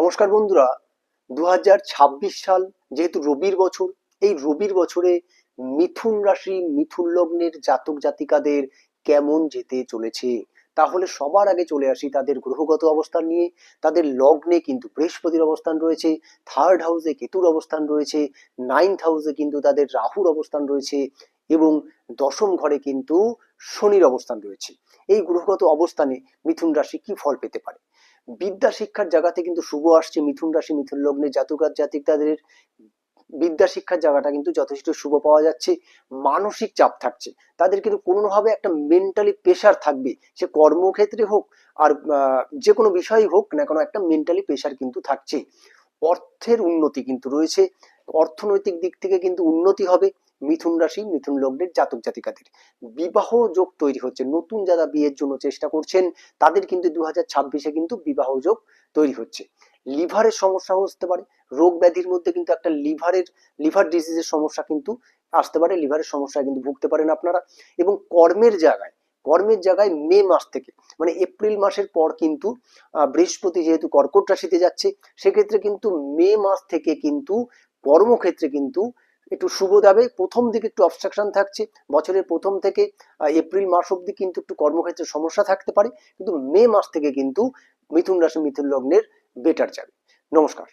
নমস্কার বন্ধুরা। 2026 সাল যেহেতু রবির বছর, এই রবির বছরে মিথুন রাশি মিথুন লগ্নের জাতক জাতিকাদের কেমন যেতে চলেছে, তাহলে সবার আগে চলে আসি তাদের গ্রহগত অবস্থান নিয়ে। তাদের লগ্নে কিন্তু বৃহস্পতির অবস্থান রয়েছে, থার্ড হাউসে কেতুর অবস্থান রয়েছে, নাইন্থ হাউসে কিন্তু তাদের রাহুর অবস্থান রয়েছে এবং দশম ঘরে কিন্তু শনির অবস্থান রয়েছে। এই গ্রহগত অবস্থানে মিথুন রাশি কি ফল পেতে পারে? বিদ্যা শিক্ষার জায়গাতে কিন্তু শুভ আসছে মিথুন রাশি মিথুন লগ্নে জাতক জাতিকাদের। বিদ্যা শিক্ষার জায়গাটা কিন্তু যথেষ্ট শুভ পাওয়া যাচ্ছে। মানসিক চাপ থাকছে তাদের, কিন্তু কোনোভাবে একটা মেন্টালি প্রেশার থাকবে, সে কর্মক্ষেত্রে হোক আর যে কোনো বিষয়ই হোক না কোনো, একটা মেন্টালি প্রেশার কিন্তু থাকছে। অর্থের উন্নতি কিন্তু রয়েছে, অর্থনৈতিক দিক থেকে কিন্তু উন্নতি হবে মিথুন রাশি মিথুন লগ্নের জাতক জাতিকাদের। বিবাহ যোগ তৈরি হচ্ছে, নতুন যারা বিয়ের জন্য চেষ্টা করছেন তাদের কিন্তু 2026-এ কিন্তু বিবাহ যোগ তৈরি হচ্ছে। লিভারের সমস্যা আসতে পারে, রোগ ব্যাধির মধ্যে কিন্তু একটা লিভার ডিজিজের সমস্যা কিন্তু আসতে পারে, লিভারের সমস্যায় কিন্তু ভুগতে পারেন আপনারা। এবং কর্মের জায়গায় মে মাস থেকে, মানে এপ্রিল মাসের পর কিন্তু বৃহস্পতি যেহেতু কর্কট রাশিতে যাচ্ছে, সেক্ষেত্রে কিন্তু মে মাস থেকে কিন্তু কর্মক্ষেত্রে কিন্তু একটু শুভ যাবে। প্রথম দিকে একটু অবস্ট্রাকশন থাকছে, বছরের প্রথম থেকে এপ্রিল মাস অব্দি কিন্তু একটু কর্মক্ষেত্রে সমস্যা থাকতে পারে, কিন্তু মে মাস থেকে কিন্তু মিথুন রাশি মিথুন লগ্নের বেটার যাবে। নমস্কার।